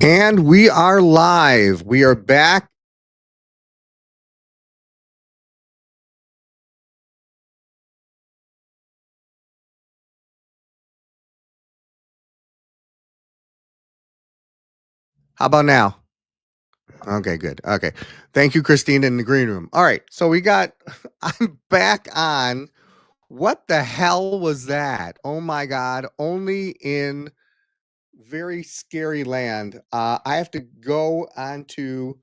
And we are live. We are back. How about now? Okay, good. Okay. Thank you, Christine, in the green room. All right. So I'm back on. What the hell was that? Oh my God. Only in very scary land. I have to go onto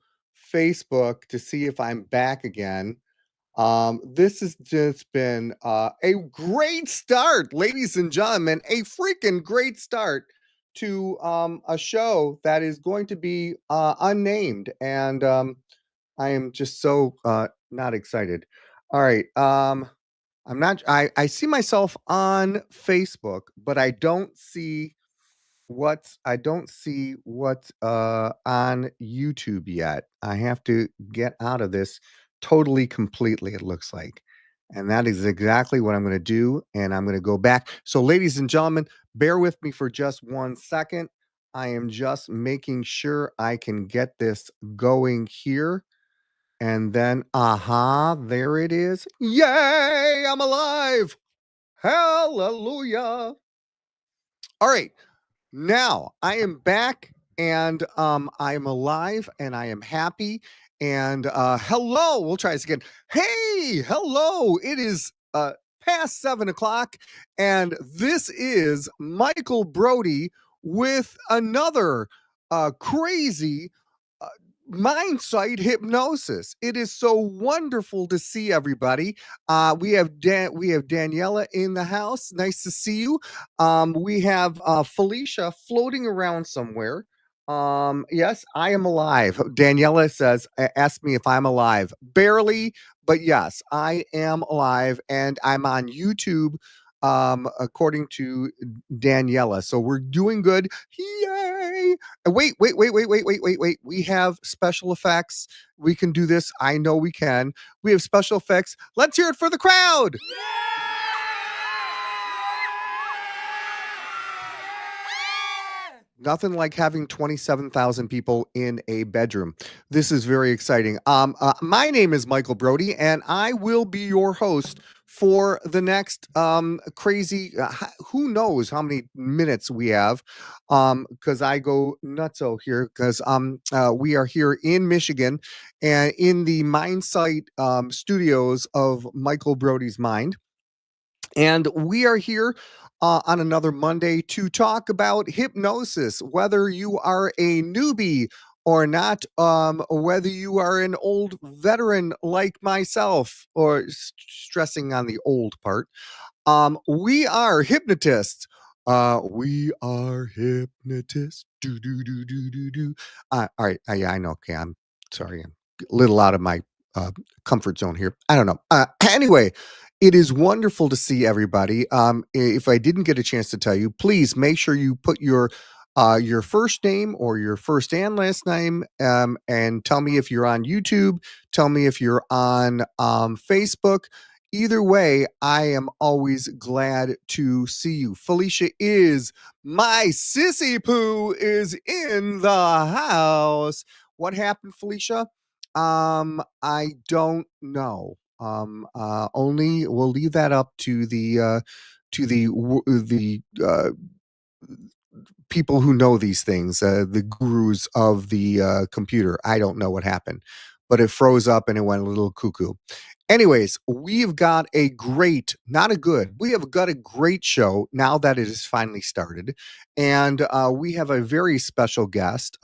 Facebook to see if I'm back again. This has just been a great start, ladies and gentlemen, a freaking great start to a show that is going to be unnamed. And I am just so not excited. All right. I see myself on Facebook, but I don't see what's on YouTube yet. I have to get out of this totally completely, it looks like. And that is exactly what I'm going to do. And I'm going to go back. So, ladies and gentlemen, bear with me for just 1 second. I am just making sure I can get this going here. And then, there it is. Yay, I'm alive. Hallelujah. All right. Now I am back and I am alive and I am happy. And hello, we'll try this again. Hey, hello. It is past 7 o'clock, and this is Michael Brody with another crazy uh, mind sight hypnosis. It is so wonderful to see everybody. We have Daniela in the house. Nice to see you. We have Felicia floating around somewhere. Yes, I am alive. Daniela says, ask me if I'm alive. Barely, but yes, I am alive, and I'm on YouTube. According to Daniela, so we're doing good. Yay! Wait. We have special effects. We can do this. I know we can. We have special effects. Let's hear it for the crowd. Nothing like having 27,000 people in a bedroom. This is very exciting. My name is Michael Brody, and I will be your host for the next crazy. Who knows how many minutes we have? Because I go nutso here. Because we are here in Michigan, and in the Mindsight studios of Michael Brody's Mind. And we are here on another Monday to talk about hypnosis, whether you are a newbie or not, whether you are an old veteran like myself, or stressing on the old part. We are hypnotists. We are hypnotists. Do do do do do do. All right. Yeah, I know. Okay, I'm sorry. I'm a little out of my uh, comfort zone here. I don't know. Anyway, it is wonderful to see everybody. If I didn't get a chance to tell you, please make sure you put your first name or your first and last name, and tell me if you're on YouTube. Tell me if you're on Facebook. Either way, I am always glad to see you. Felicia is my sissy poo is in the house. What happened, Felicia? I don't know. Only we'll leave that up to the people who know these things, the gurus of the computer. I don't know what happened, but it froze up and it went a little cuckoo. Anyways, we've got a great, not a good, we have got a great show now that it has finally started. And we have a very special guest.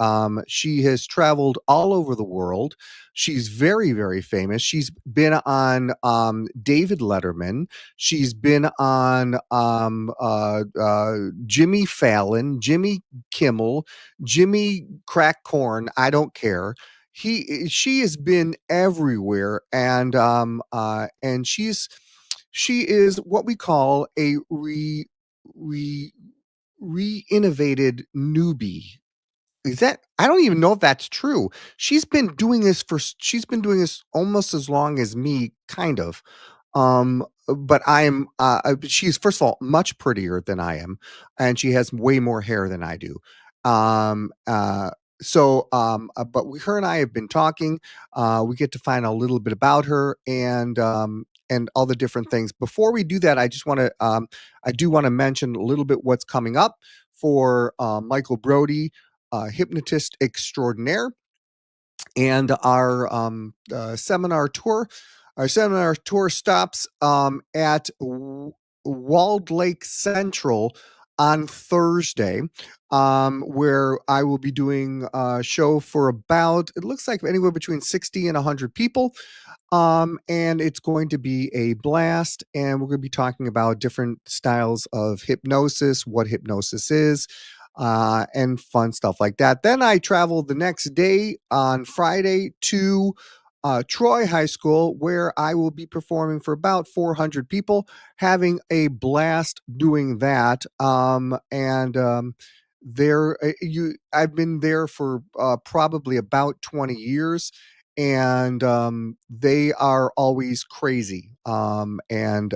She has traveled all over the world. She's very, very famous. She's been on David Letterman. She's been on Jimmy Fallon, Jimmy Kimmel, Jimmy Crack Corn. I don't care. She has been everywhere, and she is what we call a re re-innovated newbie. Is that, I don't even know if that's true. She's been doing this almost as long as me, kind of. But she's, first of all, much prettier than I am, and she has way more hair than I do. but her and I have been talking. We get to find a little bit about her and all the different things. Before we do that, I do want to mention a little bit what's coming up for Michael Brody, hypnotist extraordinaire, and our seminar tour. Our seminar tour stops at Walled Lake Central on Thursday, where I will be doing a show for about, it looks like anywhere between 60 and 100 people. And it's going to be a blast. And we're going to be talking about different styles of hypnosis, what hypnosis is, and fun stuff like that. Then I traveled the next day on Friday to Troy High School, where I will be performing for about 400 people, having a blast doing that. I've been there for probably about 20 years, and they are always crazy. And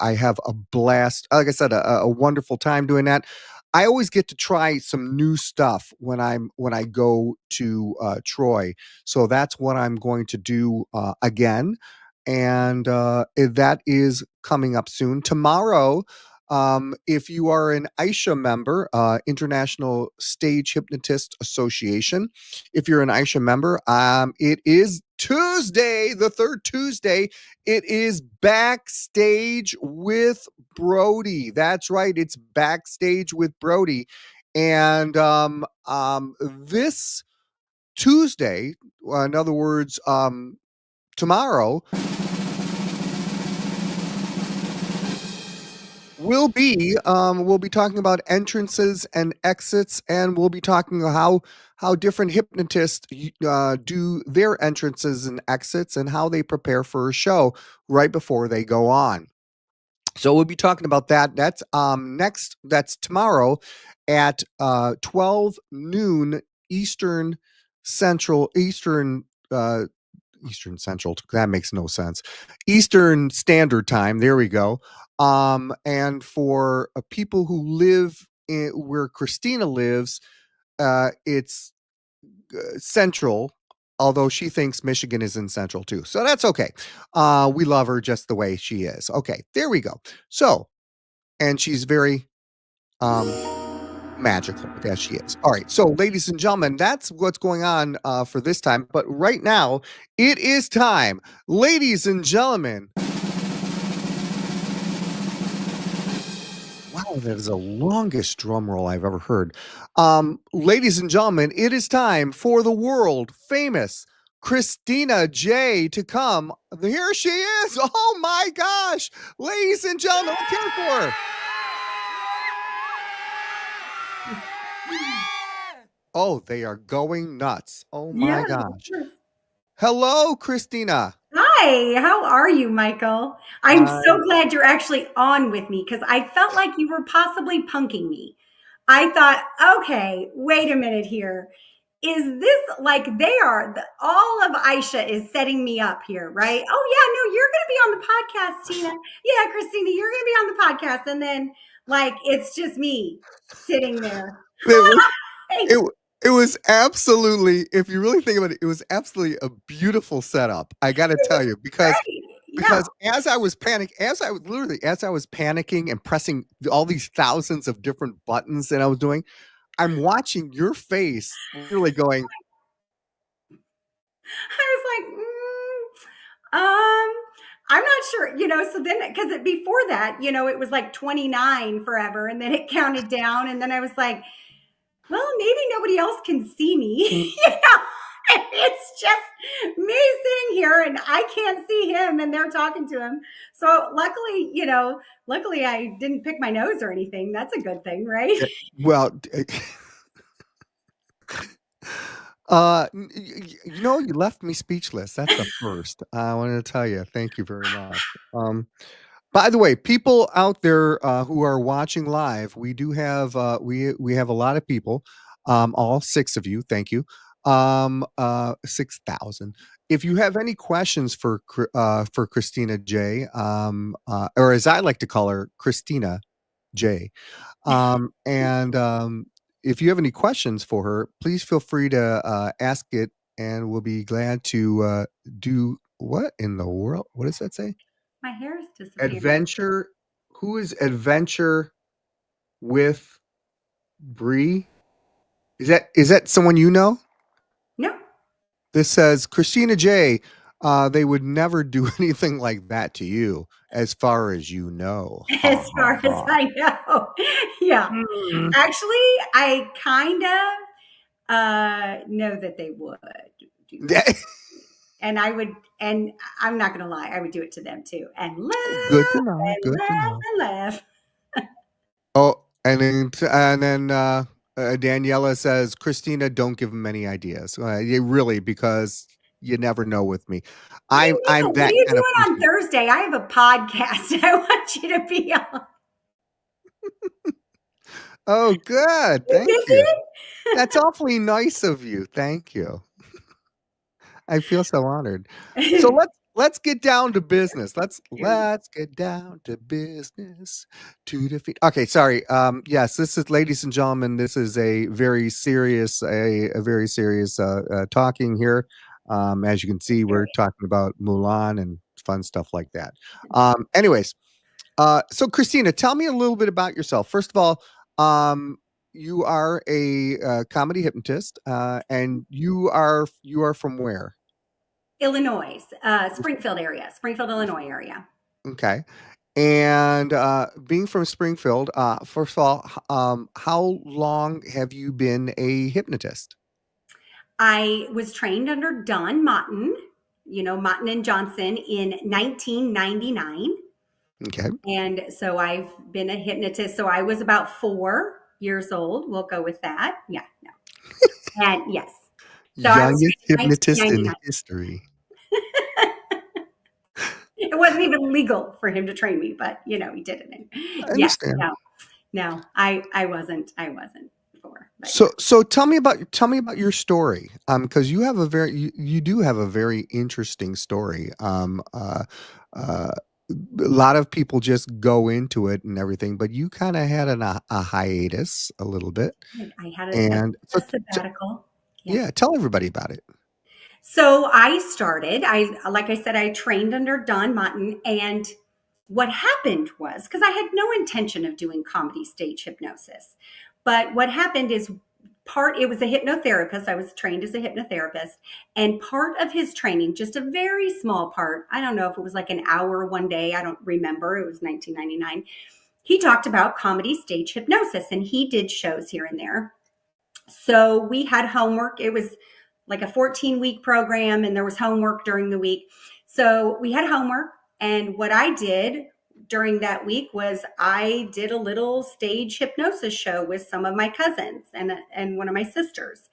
I have a blast. Like I said, a wonderful time doing that. I always get to try some new stuff when I go to Troy, so that's what I'm going to do again, and that is coming up soon. Tomorrow, if you are an Aisha member, International Stage Hypnotist Association, if you're an Aisha member, it is Tuesday, the third Tuesday. It is Backstage with Brody. That's right. It's Backstage with Brody. And this Tuesday, in other words, tomorrow, we'll be talking about entrances and exits, and we'll be talking how different hypnotists do their entrances and exits, and how they prepare for a show right before they go on. So we'll be talking about that. That's tomorrow at 12 noon Eastern Central Eastern Central. That makes no sense. Eastern Standard Time. There we go. And for people who live where Christina lives, it's Central. Although she thinks Michigan is in Central too, so that's okay. We love her just the way she is. Okay, there we go. So, and she's very magical as she is. All right, so ladies and gentlemen, that's what's going on for this time. But right now, it is time, ladies and gentlemen. Wow, that is the longest drum roll I've ever heard. Ladies and gentlemen, it is time for the world famous Christina J to come. Here she is. Oh my gosh. Ladies and gentlemen, let's hear it for her. Oh, they are going nuts. Oh my Yeah. gosh. Hello, Christina. Hi, how are you, Michael? I'm so I glad you're actually on with me because I felt like you were possibly punking me. I thought, okay, wait a minute here. Is this like they are all of Aisha is setting me up here, right? Oh, yeah, no, you're going to be on the podcast, Tina. Yeah, Christina, you're going to be on the podcast. And then, like, it's just me sitting there. it was Hey, it, it was absolutely, if you really think about it, it was absolutely a beautiful setup. I got to it tell was you, great. Yeah. because as I was panicking and pressing all these thousands of different buttons that I was doing, I'm watching your face literally going, I was like, um, I'm not sure, so then because before that, it was like 29 forever, and then it counted down, and then I was like, well, maybe nobody else can see me, and it's just me sitting here and I can't see him and they're talking to him. So luckily I didn't pick my nose or anything. That's a good thing, right? well, you left me speechless. That's the first. I wanted to tell you, thank you very much. By the way, people out there who are watching live, we do have we have a lot of people, all six of you. Thank you, 6,000. If you have any questions for Christina J, or as I like to call her, Christina J, and if you have any questions for her, please feel free to ask it, and we'll be glad to do what in the world? What does that say? My hair is disappearing. Adventure. Who is Adventure with Bree? Is that someone you know? No, This says Christina J. They would never do anything like that to you, as far as you know. Ha as ha far as ha. I know. Yeah. Mm. Actually, I kind of know that they would do that. And I would, and I'm not going to lie, I would do it to them too. And Good laugh to know. and Good to laugh know. and laugh. Oh, and then Daniela says, Christina, don't give him any ideas. Really, because you never know with me. What do I'm you I'm mean? What are that you kind of doing on person. Thursday? I have a podcast I want you to be on. Oh, good. You Thank you. busy? That's awfully nice of you. Thank you. I feel so honored. So let's get down to business. Let's get down to business to defeat. Okay, sorry. Yes, this is, ladies and gentlemen, this is a very serious a very serious talking here. As you can see, we're talking about Mulan and fun stuff like that. Anyways, so Christina, tell me a little bit about yourself. First of all, you are a comedy hypnotist, and you are from where? Illinois, Springfield area, Springfield, Illinois area. Okay. And being from Springfield, first of all, how long have you been a hypnotist? I was trained under Don Motton, Motton and Johnson in 1999. Okay. And so I've been a hypnotist. So I was about 4 years old. We'll go with that. Yeah, no. And yes. So I was Youngest trained in hypnotist in 1999. history. It wasn't even legal for him to train me, but he did it. And I yes, understand. no, I wasn't before, but yeah. So tell me about your story. Because you do have a very interesting story. A lot of people just go into it and everything, but you kind of had a hiatus a little bit, I had and a so sabbatical. Yeah. yeah, tell everybody about it. So like I said, I trained under Don Motton. And what happened was, because I had no intention of doing comedy stage hypnosis, but what happened is it was a hypnotherapist. I was trained as a hypnotherapist. And part of his training, just a very small part, I don't know if it was like an hour one day, I don't remember, it was 1999. He talked about comedy stage hypnosis, and he did shows here and there. So we had homework. It was like a 14-week program, and there was homework during the week. So we had homework. And what I did during that week was I did a little stage hypnosis show with some of my cousins and one of my sisters.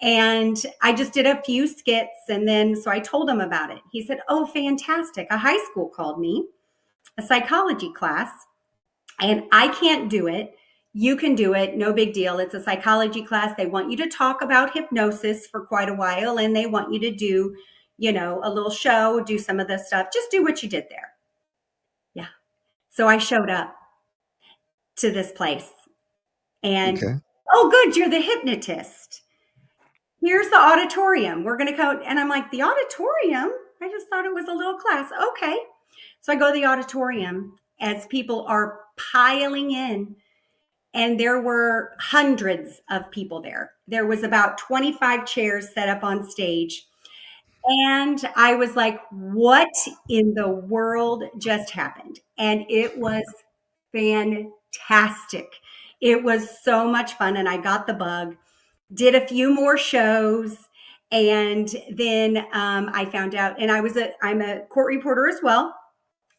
And I just did a few skits. And then, so I told him about it. He said, "Oh, fantastic." A high school called me, a psychology class, and I can't do it. You can do it. No big deal. It's a psychology class. They want you to talk about hypnosis for quite a while, and they want you to do, a little show, do some of the stuff. Just do what you did there. Yeah. So I showed up to this place, and Okay. oh, good. You're the hypnotist. Here's the auditorium. We're going to go. And I'm like, the auditorium? I just thought it was a little class. Okay. So I go to the auditorium as people are piling in. And there were hundreds of people there. There was about 25 chairs set up on stage. And I was like, what in the world just happened? And it was fantastic. It was so much fun. And I got the bug, did a few more shows. And then I found out, and I'm a court reporter as well.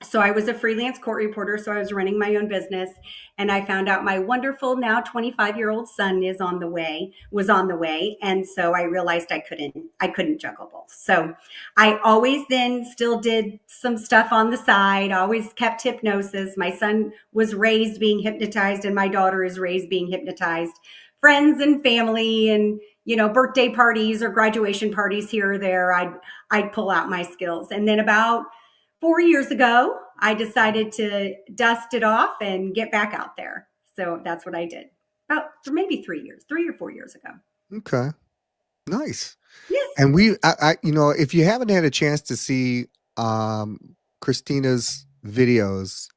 So I was a freelance court reporter. So I was running my own business, and I found out my wonderful now 25-year-old son was on the way. And so I realized I couldn't juggle both. So I always then still did some stuff on the side, always kept hypnosis. My son was raised being hypnotized, and my daughter is raised being hypnotized. Friends and family and birthday parties or graduation parties here or there, I'd pull out my skills. And then about 4 years ago, I decided to dust it off and get back out there. So that's what I did. about maybe 3 years, 3 or 4 years ago. Okay. Nice. Yes. And if you haven't had a chance to see um, Christina's videos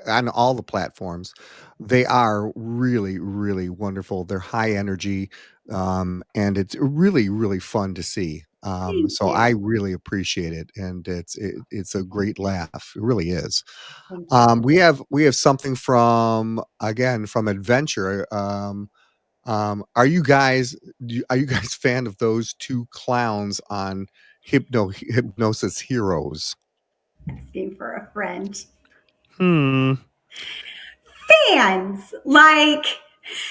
on all the platforms, they are really, really wonderful. They're high energy, and it's really, really fun to see. Thank So I you. really appreciate it, and it's a great laugh. It really is. Thank you. We have something from Adventure. Are you guys are you guys fan of those two clowns on Hypnosis Heroes? Asking for a friend. Hmm. Fans like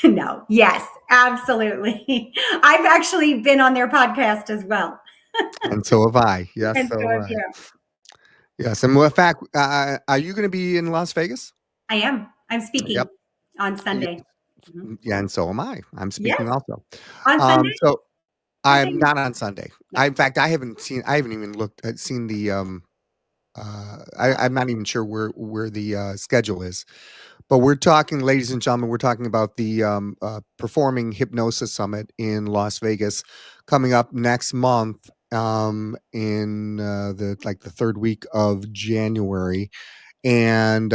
no, yes, absolutely. I've actually been on their podcast as well. And so have I. Yes, And so so have have I. you. Yes, and in fact, are you going to be in Las Vegas? I am. I'm Yep. speaking on Yeah, Sunday. Mhm. yeah, and so am I. I'm Yes, speaking also. on Sunday? So What I'm day? not on Sunday. No. In fact, I haven't even looked at seen the I'm not even sure where the schedule is. But we're talking, ladies and gentlemen, we're talking about the Performing Hypnosis Summit in Las Vegas coming up next month, in the third week of January, and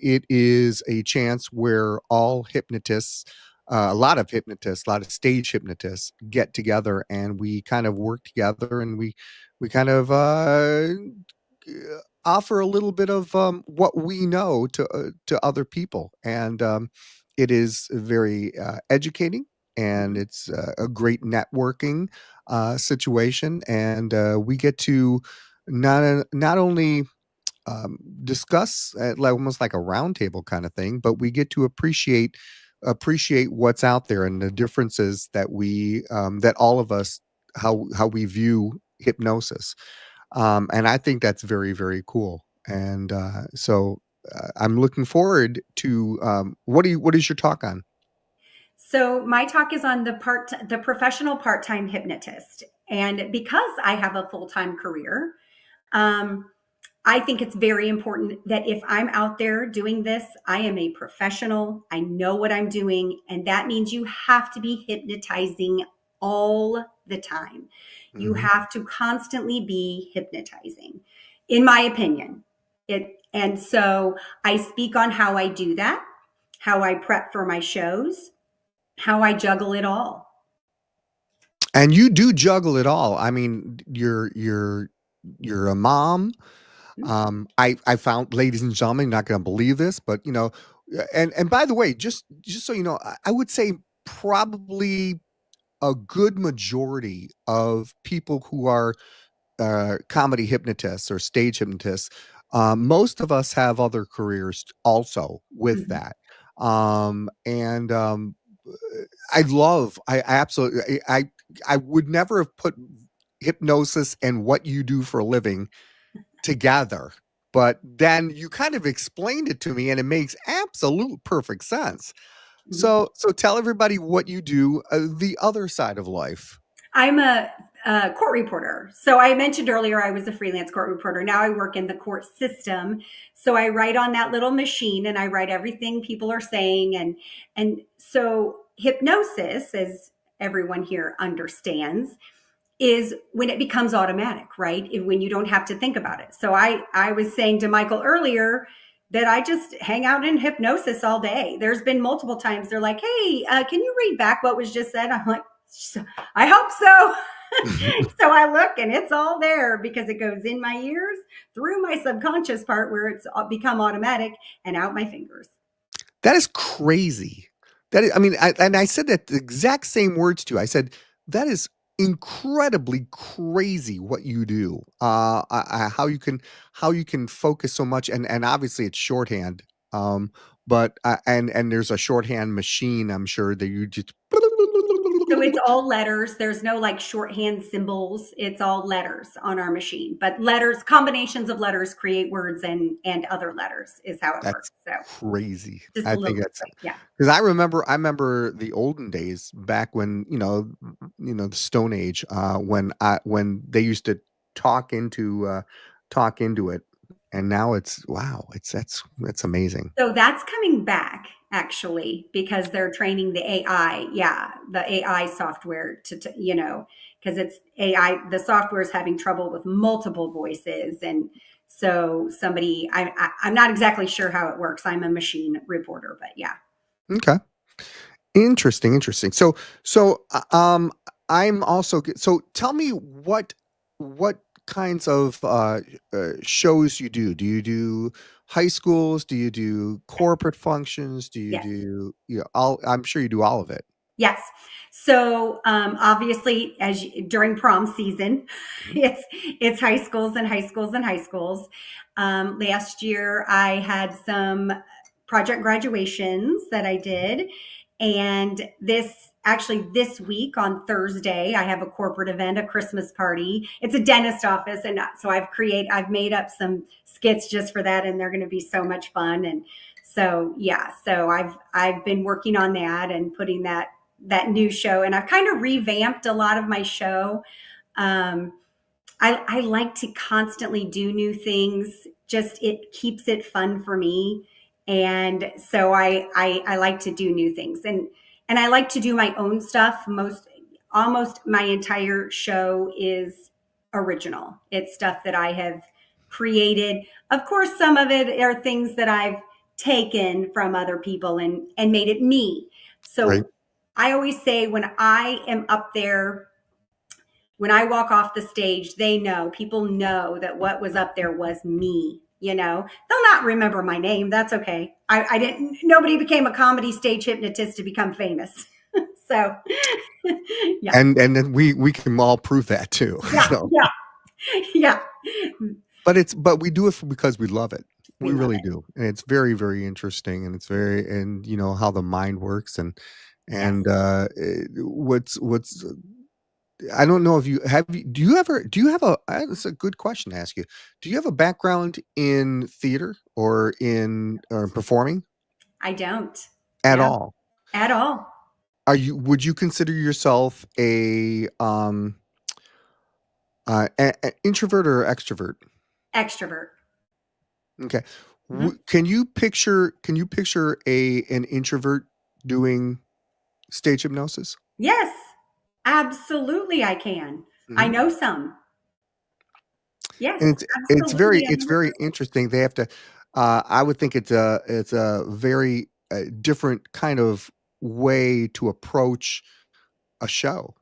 it is a chance where all hypnotists, a lot of hypnotists, a lot of stage hypnotists get together, and we kind of work together, and we kind of offer a little bit of what we know to other people, and it is very educating, and Mhm. it's a great networking situation, and we get to not only discuss like almost like a roundtable kind of thing, but we get to appreciate what's out there and the differences that all of us how we view hypnosis. And I think that's very, very cool. And I'm looking forward to what is your talk on? So my talk is on the professional part-time hypnotist. And because I have a full-time career, um, I think it's very important that if I'm out there doing this, I am a professional. I know what I'm doing. And that means you have to be hypnotizing all the time. You Hmm. have to constantly be hypnotizing, in my opinion. And so I speak on how I do that, how I prep for my shows, how I juggle it all. And you do juggle it all. I mean, you're a mom. I found, ladies and gentlemen, you're not going to believe this, but and by the way, just so you know, I would say probably a good majority of people who are comedy hypnotists or stage hypnotists, most of us have other careers also with Mhm. that. And I absolutely, I would never have put hypnosis and what you do for a living together. But then you kind of explained it to me, and it makes absolute perfect sense. Mhm. So tell everybody what you do, the other side of life. I'm a court reporter. So I mentioned earlier I was a freelance court reporter. Now I work in the court system. So I write on that little machine and I write everything people are saying. And so hypnosis, as everyone here understands, is when it becomes automatic, right? When you don't have to think about it. So I was saying to Michael earlier that I just hang out in hypnosis all day. There's been multiple times they're like, "Hey, can you read back what was just said?" I'm like, "I hope so." So I look and it's all there because it goes in my ears, through my subconscious part where it's become automatic, and out my fingers. That is crazy. That is, I mean, I said that the exact same words to you. I said, that is incredibly crazy what you do. How you can focus so much, and obviously it's shorthand. But and there's a shorthand machine, I'm sure, that you just So it's all letters. There's no like shorthand symbols. It's all letters on our machine. But letters, combinations of letters create words and other letters is how it that's works. So crazy. just I a little think bit, that's yeah. because I remember the olden days back when the Stone Age, when they used to talk into it, and now it's wow, that's amazing. So that's coming back. actually, because they're training the AI. Yeah, the AI software because it's AI. The software is having trouble with multiple voices, and so I'm not exactly sure how it works. I'm a machine reporter, but yeah. Okay. Interesting, interesting. So, I'm also so tell me what kinds of shows you do. Do you do high schools? Do you do corporate functions? Do you Yes. do all? I'm sure you do all of it. Yes. So obviously, during prom season, Mhm. it's high schools and high schools and high schools. Last year, I had some project graduations that I did, and this week on Thursday, I have a corporate event, a Christmas party. It's a dentist office, and so I've made up some skits just for that, and they're going to be so much fun. And so yeah, so I've been working on that and putting that new show, and I've kind of revamped a lot of my show. um, I like to constantly do new things. Just it keeps it fun for me, and so I like to do new things, and I like to do my own stuff. Almost my entire show is original. It's stuff that I have created. Of course, some of it are things that I've taken from other people and made it me. Right. So I always say when I am up there, when I walk off the stage, people know that what was up there was me. They'll not remember my name. That's okay. I didn't, nobody became a comedy stage hypnotist to become famous. So, yeah, And then we can all prove that too. yeah, So, yeah, yeah. but we do it because we love it. We We love really it. do, and it's very very interesting, and it's very and how the mind works Yes, what's I don't know if you have do you ever do you have a that's a good question to ask you. Do you have a background in theater or in performing I don't. at No, all? at all. Are you would you consider yourself a introvert or extrovert? Extrovert. Okay. Mhm. Can you picture a an introvert doing stage hypnosis? Yes, absolutely. I can. I Mhm. know some. Yes, And it's very absolutely. it's very 100%. interesting. They have to I would think it's a very different kind of way to approach a show.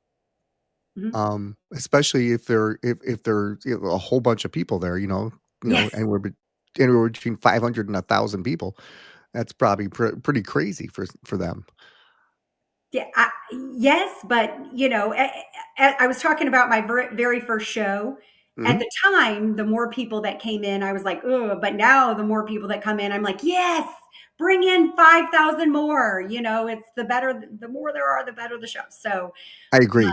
Mhm. Especially if there a whole bunch of people there, Yes. anywhere between 500 and 1,000 people. That's probably pretty crazy for them. Yeah, yes, but I was talking about my very first show. At Mhm. the time, the more people that came in, I was like, "Oh!" But now, the more people that come in, I'm like, "Yes, bring in 5,000 more." It's the more there are, the better the show. So, I agree.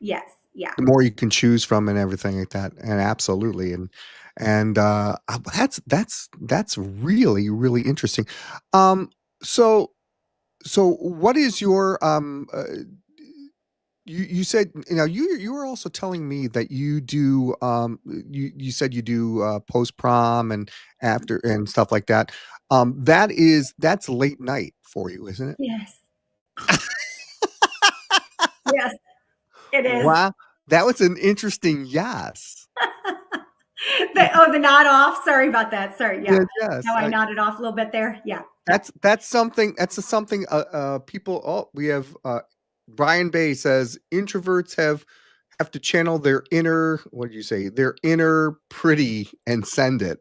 yes, yeah, The more you can choose from and everything like that, and absolutely, that's really, really interesting. Um, so what is your, you said you were also telling me that you do, you said you do, post-prom and after and stuff like that. That's late night for you, isn't it? yes, yes, it is. Wow, that was an interesting yes. The nod off. Sorry about that. Sorry. Yeah, Yeah. yes, How I nodded off a little bit there. Yeah. Yeah. that's something, people we have, Brian Bay says, "Introverts have to channel their inner" what do you say? "Their inner pretty and send it."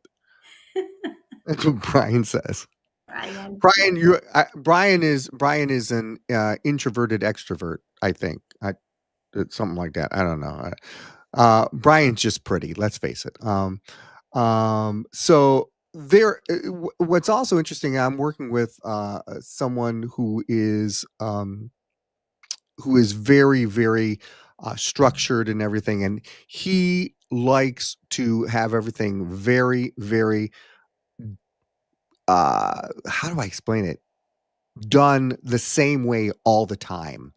That's what Brian says. Brian. Yeah. Brian is an, introverted extrovert, I think. It's something like that. I don't know. Brian's just pretty, let's face it. So what's also interesting, I'm working with someone who is very, very structured and everything, and he likes to have everything very, very how do I explain it? Done the same way all the time.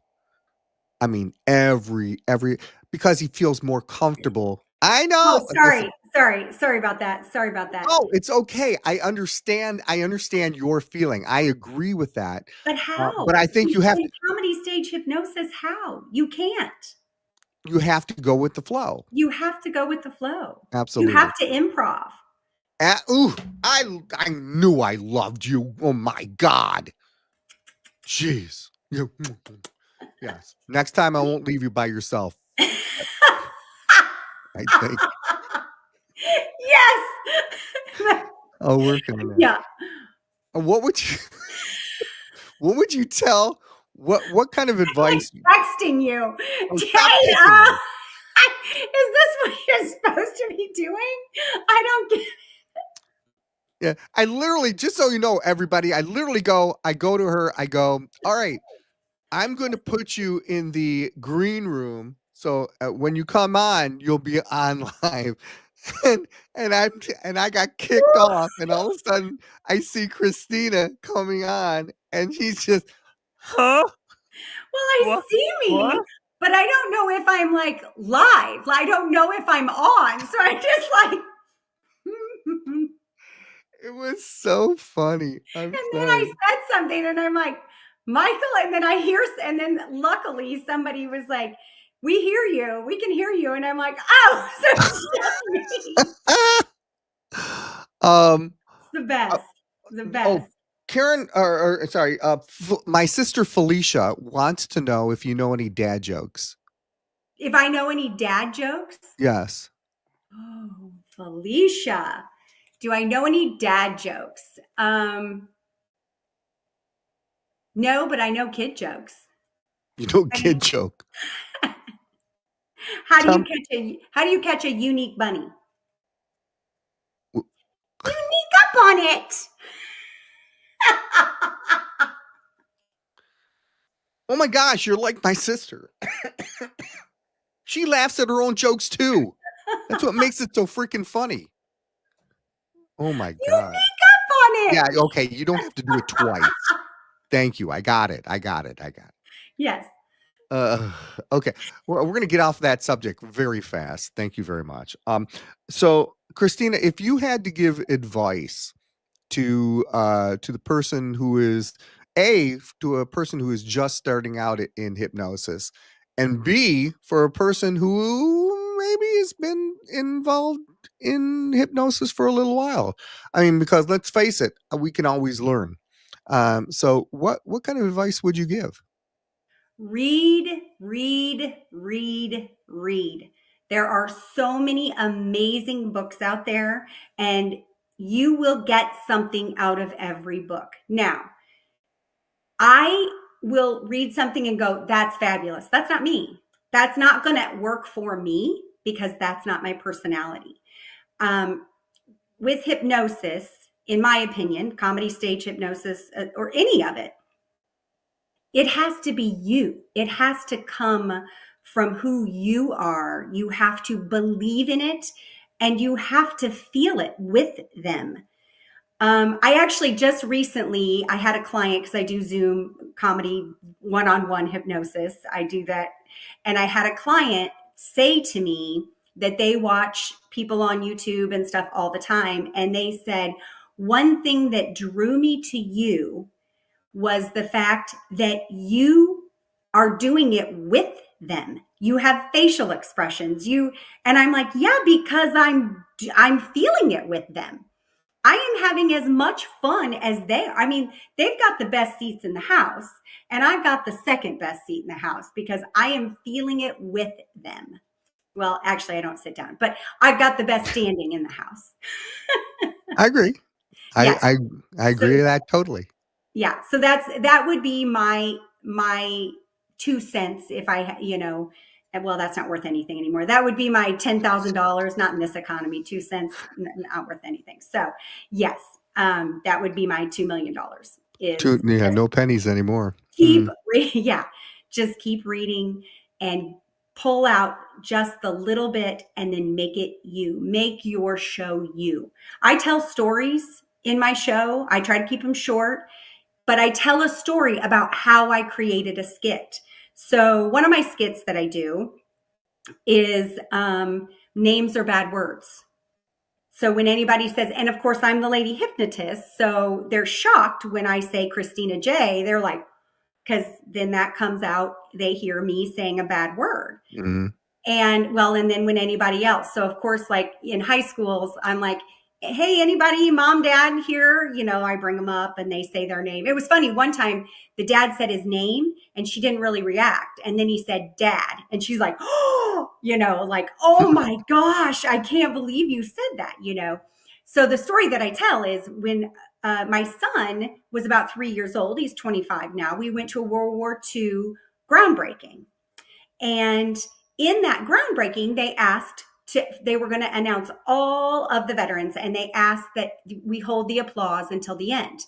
I mean, every because he feels more comfortable. I Oh, know. Listen, sorry. Sorry about that. Sorry about that. Oh, it's okay. I understand your feeling. I agree with that. But But how? I think In comedy stage hypnosis, how? You can't. you have to go with the flow. You have to go with the flow. You Absolutely. have to improv. Ooh, I knew I loved you. Oh my God. Jeez. Yes. Next time I won't leave you by yourself. I think Yes. I'll work on that. Yeah. What would you what would you tell what kind of Like advice texting you. oh stop Hey, kissing me. is this what you're supposed to be doing? I don't get Yeah. I literally, just so you know, everybody, I go to her, I go, all right, I'm going to put you in the green room. So when you come on, you'll be on live. And and I got kicked off, and all of a sudden I see Christina coming on, and she's just, huh? well, I What? see What? me, but I don't know if I'm like live. I don't know if I'm on. So I just like and It was so funny. I'm then I sorry. said something and I'm like, Michael, and then I hear and then luckily somebody was like, we hear you. We can hear you. And I'm like, oh, so it's just me. um. It's the uh, best. The oh, best. Karen, or sorry, my sister Felicia wants to know if you know any dad jokes. If I know any dad jokes, Yes. oh, Felicia. Do I know any dad jokes? No, but I know kid jokes. You know, I mean, kid joke. Tell how do you catch a unique bunny? me. You sneak up on it. Oh my gosh, you're like my sister. She laughs at her own jokes too. That's what makes it so freaking funny. Oh my You god. sneak up on Yeah, it. okay, you don't have to do it twice. Thank you. I got it. I got it. I got it. Yes. Uh, okay. We're gonna get off that subject very fast. Thank you very much. So Christina, if you had to give advice to the person who is to a person who is just starting out in hypnosis, and B for a person who maybe has been involved in hypnosis for a little while. I mean, because let's face it, we can always learn. So what kind of advice would you give? Read, read, read, read. There are so many amazing books out there, and you will get something out of every book. Now, I will read something and go, that's fabulous. That's not me. That's not going to work for me because that's not my personality. Um, with hypnosis, in my opinion, comedy stage hypnosis, or any of it, it has to be you. It has to come from who you are. You have to believe in it and you have to feel it with them. I actually just recently I had a client because I do Zoom comedy one-on-one hypnosis. I do that, and I had a client say to me that they watch people on YouTube and stuff all the time, and they said one thing that drew me to you was the fact that you are doing it with them. You have facial expressions. And I'm like, yeah, because I'm feeling it with them. I am having as much fun as they are. I mean, they've got the best seats in the house, and I've got the second best seat in the house because I am feeling it with them. Well, actually, I don't sit down, but I've got the best standing in the house. I agree. I Yes. I I So agree with that totally. yeah, so that would be my 2 cents if I, and well, that's not worth anything anymore. That would be my $10,000, not in this economy, 2 cents, not worth anything. So yes, that would be my $2 million is Two, yeah, just no pennies anymore. keep reading. Yeah, just keep reading and pull out just the little bit and then make it you. Make your show you. I tell stories in my show. I try to keep them short, but I tell a story about how I created a skit. So one of my skits that I do is names are bad words. So when anybody says, and of course I'm the lady hypnotist, so they're shocked when I say Christina J. They're like, because then that comes out, they hear me saying a bad word. Mhm. And well, and then when anybody else. So of course, like in high schools, I'm like, hey, anybody, mom, dad here? I bring them up and they say their name. It was funny. One time the dad said his name and she didn't really react. And then he said dad. And she's like, oh, like, oh my gosh, I can't believe you said that. So the story that I tell is when my son was about 3 years old, he's 25 now. We went to a World War II groundbreaking. And in that groundbreaking, they were going to announce all of the veterans, and they asked that we hold the applause until the end.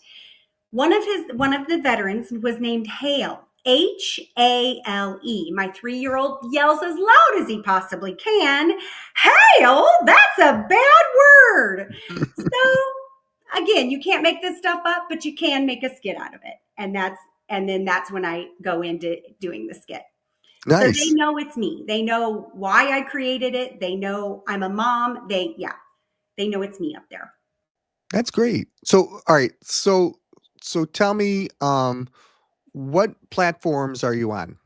One of the veterans was named Hale, Hale. My 3-year-old yells as loud as he possibly can, Hale, that's a bad word. So again, you can't make this stuff up, but you can make a skit out of it. And then that's when I go into doing the skit. So they Nice. know it's me. They know why I created it. They know I'm a mom. They know it's me up there. That's great. So, all right. So tell me, what platforms are you on?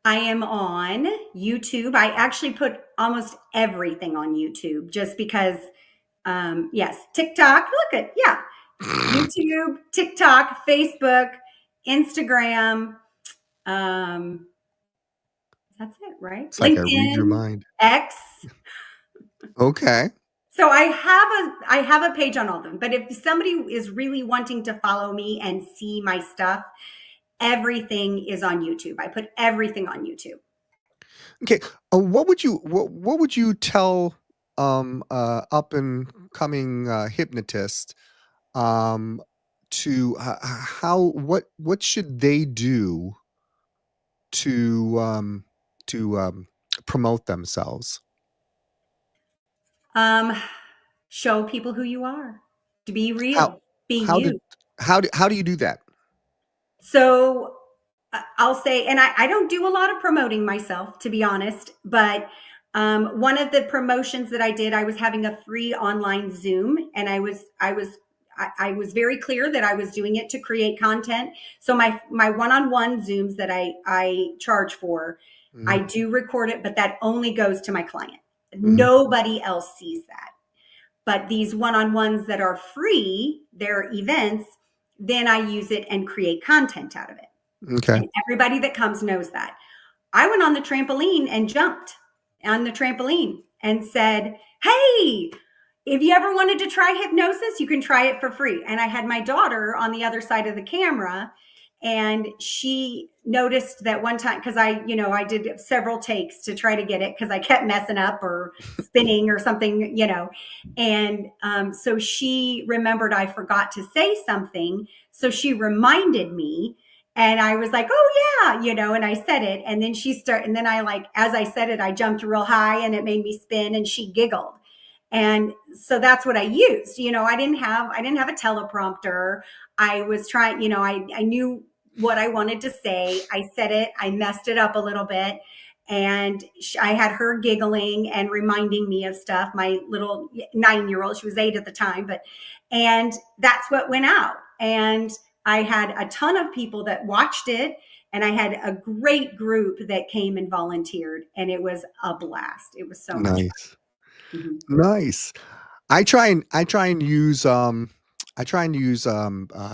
I am on YouTube. I actually put almost everything on YouTube just because, yes, TikTok. Look at, yeah, YouTube, TikTok, Facebook, Instagram. Um, that's it, right? It's like I read your LinkedIn, mind. X. Okay. So I have a page on all of them. But if somebody is really wanting to follow me and see my stuff, everything is on YouTube. I put everything on YouTube. Okay. What would you tell up and coming hypnotist um to how what should they do to promote themselves? Um, Show people who you are. To be How real. Be how did you. how do you do that? So I'll say, and I don't do a lot of promoting myself, to be honest, but one of the promotions that I did, I was having a free online Zoom, and I was very clear that I was doing it to create content. So my one-on-one Zooms that I charge for, I Mhm, do record it, but that only goes to my client. mhm. Nobody else sees that. But these one-on-ones that are free, they're events, then I use it and create content out of it. Okay. And everybody that comes knows that. I went on the trampoline and jumped on the trampoline and said, hey, if you ever wanted to try hypnosis, you can try it for free. And I had my daughter on the other side of the camera, and she noticed that one time, because I did several takes to try to get it because I kept messing up or spinning or something. And so she remembered I forgot to say something. So she reminded me, and I was like, oh yeah, and I said it. And then and then as I said it, I jumped real high and it made me spin, and she giggled. And so that's what I used. I didn't have a teleprompter. I was trying, I knew what I wanted to say. I said it, I messed it up a little bit. And I had her giggling and reminding me of stuff. My little 9-year-old, she was 8 at the time, and that's what went out. And I had a ton of people that watched it, and I had a great group that came and volunteered, and it was a blast. It was so much Nice. fun. Mhm. Nice. I try and use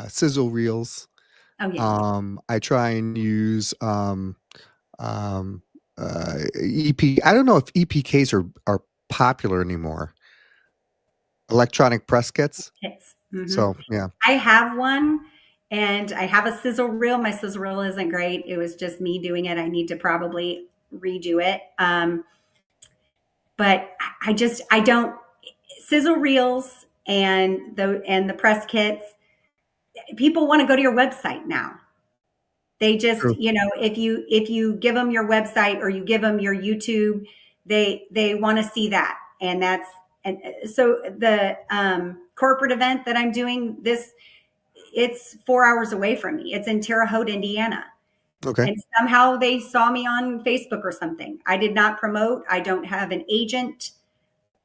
sizzle reels. Oh yes. I try and use um EP. I don't know if EPKs are popular anymore. Electronic press kits. Hits. Hmm. So, yeah. I have one, and I have a sizzle reel. My sizzle reel isn't great. It was just me doing it. I need to probably redo it. But I don't sizzle reels and the press kits. People want to go to your website now. They just, True. if you give them your website or you give them your YouTube, they want to see that. And so the corporate event that I'm doing it's 4 hours away from me. It's in Terre Haute, Indiana. Okay. And somehow they saw me on Facebook or something. I did not promote. I don't have an agent.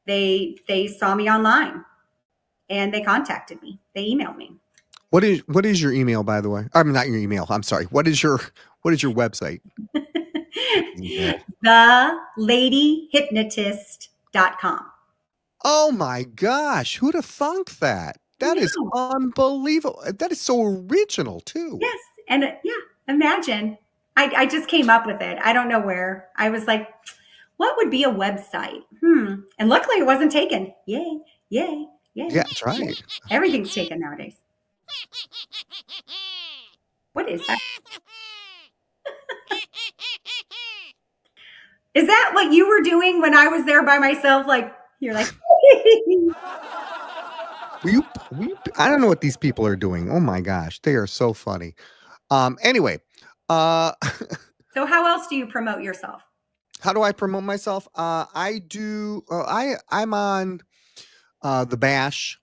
They saw me online and they contacted me. They emailed me. What is your email, by the way? I mean, not your email. I'm sorry. What is your website? Email. theladyhypnotist.com. Oh my gosh, who'd have thunk that? I That is know. unbelievable. That is so original too. Yes. And yeah, imagine. I just came up with it. I don't know where. I was like, what would be a website? And luckily it wasn't taken. Yay, yay, Yeah, yay. that's right. Everything's taken nowadays. What is that? Is that what you were doing when I was there by myself? Like, you're like, I don't know what these people are doing. Oh my gosh, they are so funny. Anyway, uh so how else do you promote yourself? how do I promote myself? I do I'm on the Bash.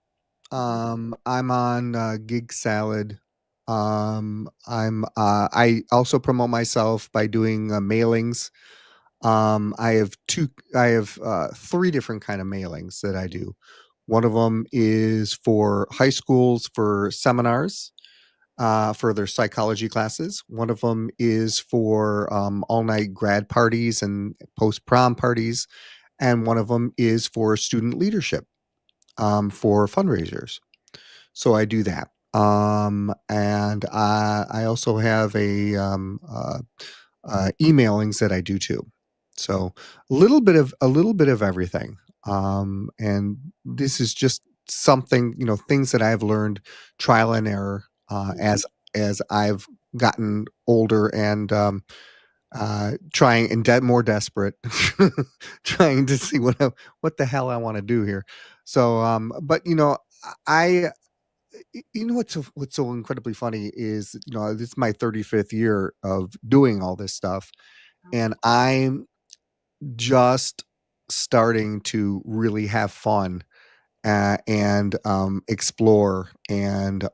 I'm on Gig Salad. I also promote myself by doing mailings. I have three different kind of mailings that I do. One of them is for high schools for seminars, for their psychology classes. One of them is for all night grad parties and post prom parties, and one of them is for student leadership, for fundraisers. So I do that. And I also have emailings that I do too. So a little bit of everything. And this is just something, things that I've learned trial and error, as I've gotten older and trying and more desperate, trying to see what the hell I want to do here. So, but I what's so incredibly funny is, this is my 35th year of doing all this stuff, and I'm just starting to really have fun, and explore, and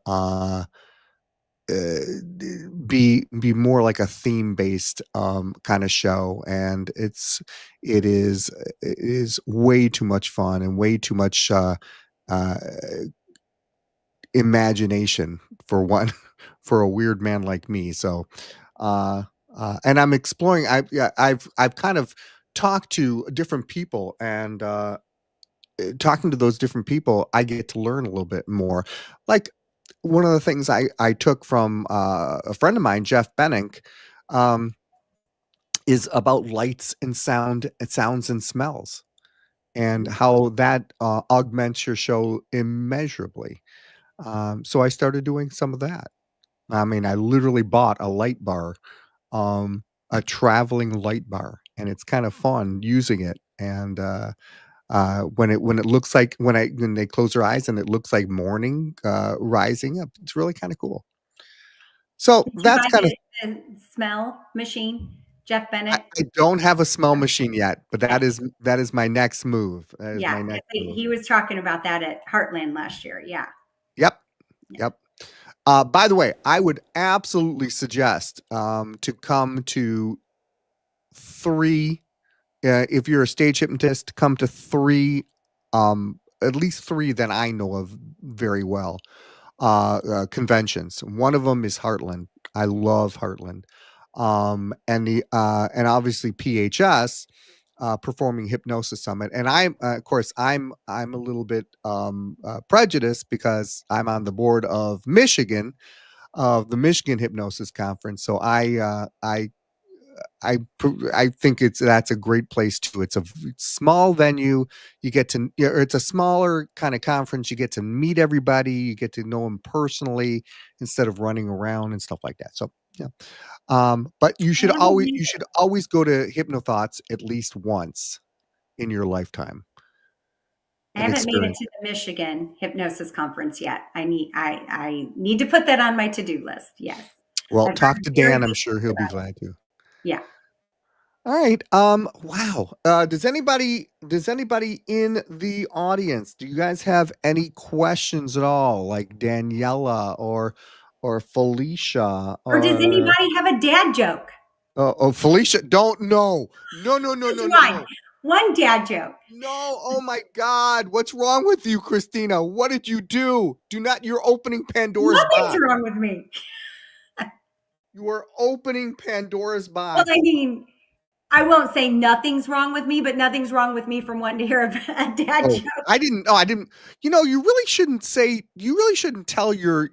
be more like a theme based kind of show, and it is way too much fun and way too much uh imagination for one, for a weird man like me. So, uh, and I'm exploring. I've kind of talked to different people, and talking to those different people, I get to learn a little bit more. Like, one of the things I took from a friend of mine, Jeff Bennick, um, is about lights and sounds and smells, and how that augments your show immeasurably. So I started doing some of that. I mean, I literally bought a light bar, a traveling light bar, and it's kind of fun using it. And when it looks like, when they close their eyes and it looks like morning rising up, it's really kind of cool. So Did you that's buy kind of. the smell machine, Jeff I, Bennett? I don't have a smell machine yet, but Okay. that is my next move. That is Yeah, my 'cause next move. he was talking about that at Heartland last year. Yeah. Yep, Yeah. yep. By the way, I would absolutely suggest to come to three. If you're a stage hypnotist, come to three, at least three that I know of very well, conventions. One of them is Heartland. I love Heartland, and obviously PHS, Performing Hypnosis Summit. And of course, I'm a little bit prejudiced because I'm on the board of the Michigan Hypnosis Conference. So I think that's a great place too. It's a small venue. You get to, it's a smaller kind of conference. You get to meet everybody. You get to know them personally instead of running around and stuff like that. So yeah. But you I should haven't always made you should always go to Hypnothoughts at least once in your lifetime I and haven't made it experience to it. the Michigan Hypnosis Conference yet. I need to put that on my to-do list. Yes. Well, I've talk heard to very Dan. I'm good sure things he'll be about it. glad to. Yeah. All right. Wow. Does anybody in the audience, do you guys have any questions at all? Like Daniela or Felicia Or does or anybody have a dad joke? Felicia? Don't, no. No, no, no, Here's no, no, one. no. One dad joke. No, oh my God. What's wrong with you, Christina? What did you do? You're opening Pandora's Nothing's box. wrong with me. You are opening Pandora's Well, box. I mean, I won't say nothing's wrong with me, but nothing's wrong with me from wanting to hear a dad Oh, joke. I didn't. You really shouldn't tell your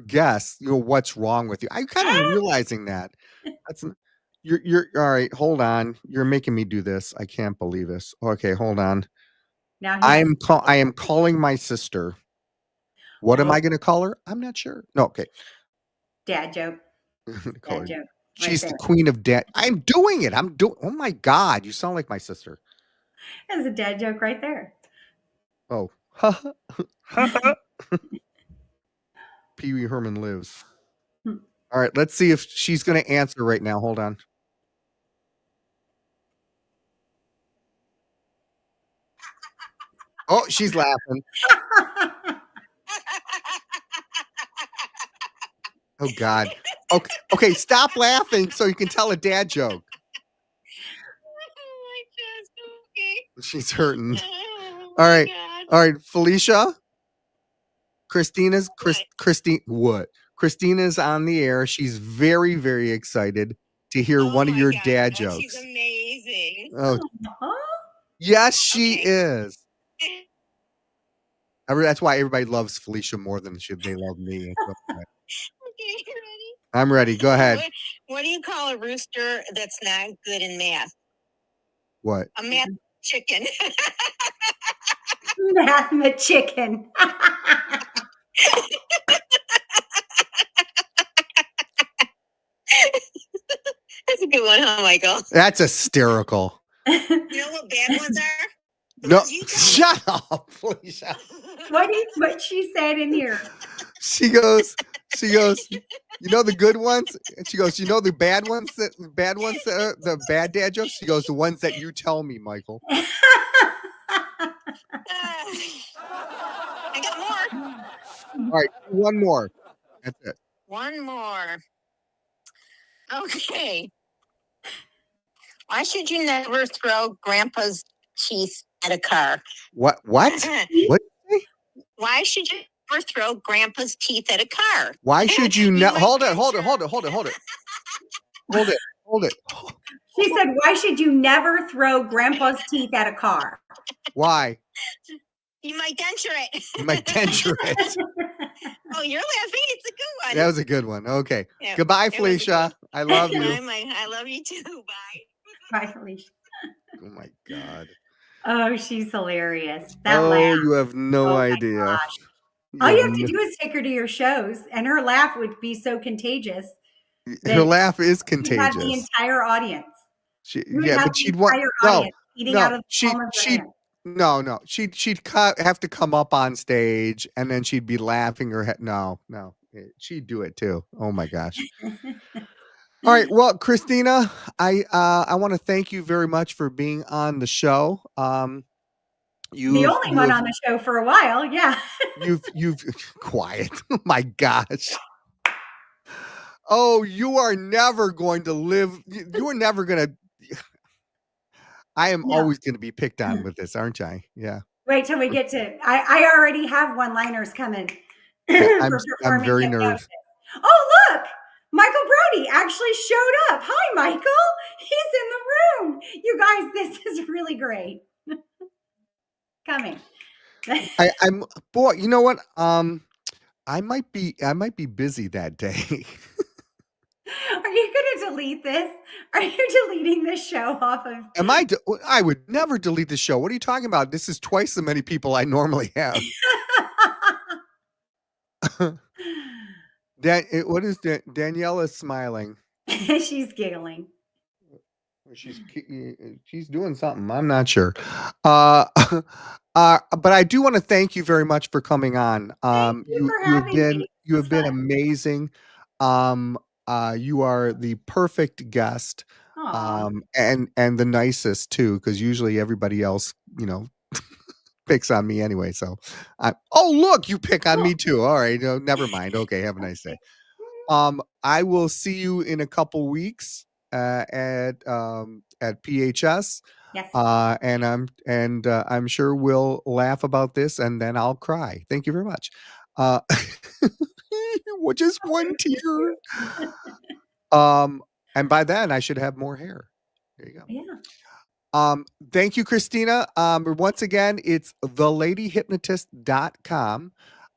guests, what's wrong with you. I'm kind of realizing that. That's n- you're all right. Hold on. You're making me do this. I can't believe this. Okay, hold on. Now he has I am calling my sister. What am oh, I going to call her? I'm not sure. No, okay. dad joke. I'm gonna call Dad her. joke right She's there. the queen of debt. I'm doing it. Oh my God, you sound like my sister. That's a dad joke right there. Oh. Pee Wee Herman lives. All right, let's see if she's going to answer right now. Hold on. Oh, she's laughing. Oh God. Okay, okay, stop laughing so you can tell a dad joke. Oh my gosh, okay. She's hurting. Oh All my right. God. All right, Felicia. What? Christine what? Christina's on the air. She's very, very excited to hear Oh one of my your God. dad Oh, she's jokes. amazing. Oh, Huh? yes, she Okay. is. That's why everybody loves Felicia more than they love me. Okay, you ready? I'm ready. Go ahead. What do you call a rooster that's not good in math? What? A math chicken. Math chicken. That's a good one, huh, Michael? That's hysterical. You know what bad ones are? The No, ones you tell me. shut up, Felicia. What she said in here? She goes, you know the good ones? And she goes, you know the bad ones that are the bad dad jokes? She goes, the ones that you tell me, Michael. I got more. All right, one more. That's it. One more. Okay. Why should you never throw Grandpa's teeth at a car? What? What? What? Why should you never throw Grandpa's teeth at a car? Why should you You not? might Hold it, get hold it, your- hold it, hold it, hold it. Hold it, hold it. She said, "Why should you never throw Grandpa's teeth at a car?" Why? You might denture it. You might denture it. Oh, you're laughing. It's a good one. That was a good one. Okay. Yeah, Goodbye, it was a good Felicia. I love you. Bye, I love you too. Bye. Bye, Felicia. Oh my God. Oh, she's hilarious. That Oh, laugh. you have no Oh my idea. gosh. You All have you have to no- do is take her to your shows, and her laugh would be so contagious her that laugh is you'd have the contagious. entire audience. You would Yeah, have but the she'd want entire no, audience eating out of the palm of your she'd hand. no, she'd have to come up on stage and then she'd be laughing her head. No, she'd do it too. Oh my gosh. All right, well, Christina, I want to thank you very much for being on the show. The only one on the show for a while, yeah. You've quiet. Oh my gosh. Oh, you are never going to live. You are never going to. I am No. always going to be picked on with this, aren't I? Yeah. Wait till we get to. I already have one-liners coming Yeah, for I'm performing very hypnosis. nervous. Oh, look! Michael Brody actually showed up. Hi, Michael. He's in the room. You guys, this is really great. Coming. I'm boy. You know what? I might be busy that day. Are you going to delete this? Are you deleting this show off of? Am I? I would never delete the show. What are you talking about? This is twice the many people I normally have. What is that? Danielle is smiling. She's giggling. She's doing something. I'm not sure. But I do want to thank you very much for coming on. Thank you for having me. You It have was been fun. amazing. You are the perfect guest. Aw. And the nicest too, because usually everybody else, picks on me anyway. So, oh look, you pick on me too. All right, never mind. Okay, have a nice day. I will see you in a couple weeks at PHS. Yes. I'm sure we'll laugh about this, and then I'll cry. Thank you very much. Uh, just one tear. Um, and by then I should have more hair. There you go. Yeah. Thank you, Christina. Once again, it's theladyhypnotist.com.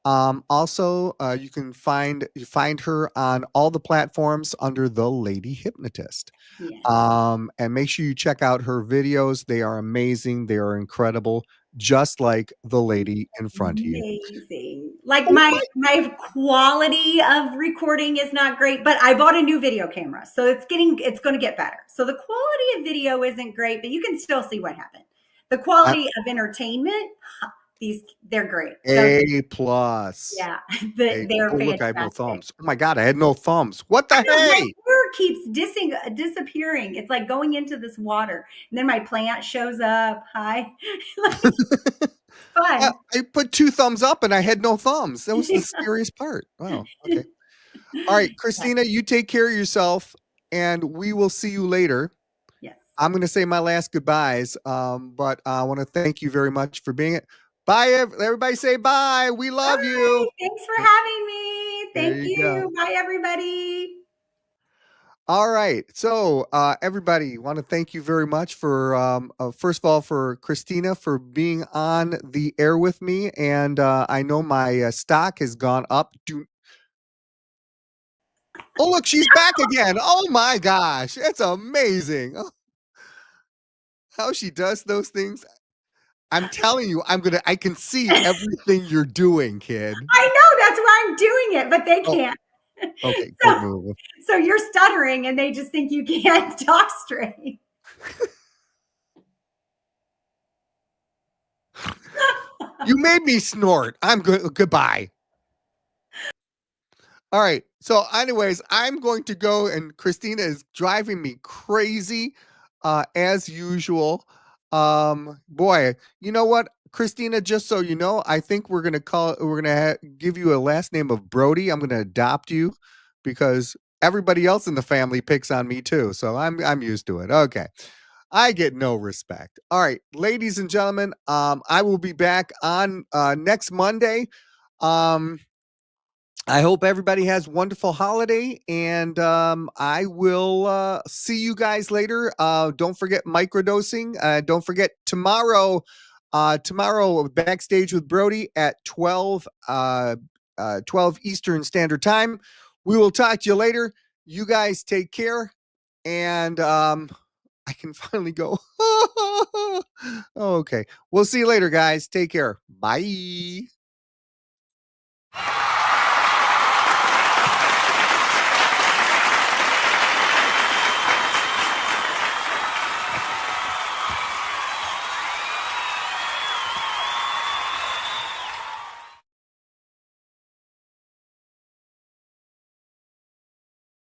Also, you can find her on all the platforms under The Lady Hypnotist. Yes. And make sure you check out her videos. They are amazing. They are incredible, just like the lady in front of you. Amazing. Like Oh my quality of recording is not great, but I bought a new video camera, so it's going to get better. So the quality of video isn't great, but you can still see what happened. The quality of entertainment, they're great. A plus. Yeah, they're Oh, look, I have no fantastic. thumbs. Oh my God, I had no thumbs. What the I know, my hey? hair keeps disappearing. It's like going into this water, and then my plant shows up. Hi, fun. I put 2 thumbs up and I had no thumbs. That was the scariest part. Wow. Okay. All right, Christina, you take care of yourself, and we will see you later. Yes. I'm going to say my last goodbyes, but I want to thank you very much for being it. Bye, everybody. Say bye. We love you. Thanks for having me. There Thank you go. you. Bye, everybody. All right. So, everybody, want to thank you very much for, first of all, for Christina for being on the air with me. And I know my stock has gone up. Oh, look, she's back again. Oh my gosh. It's amazing. Oh, how she does those things. I'm telling you, I can see everything you're doing, kid. I know that's why I'm doing it, but they Oh, can't. okay, good move. So you're stuttering and they just think you can't talk straight. You made me snort. I'm good. Goodbye. All right. So, anyways, I'm going to go, and Christina is driving me crazy, as usual. Boy, you know what, Christina? Just so you know, I think we're gonna give you a last name of Brody. I'm gonna adopt you because everybody else in the family picks on me too. So I'm used to it. Okay. I get no respect. All right, ladies and gentlemen, I will be back on next Monday. I hope everybody has a wonderful holiday, and I will see you guys later. Don't forget microdosing. Don't forget tomorrow. Tomorrow, backstage with Brody at 12 Eastern Standard Time. We will talk to you later. You guys take care, and I can finally go. Okay, we'll see you later, guys. Take care. Bye.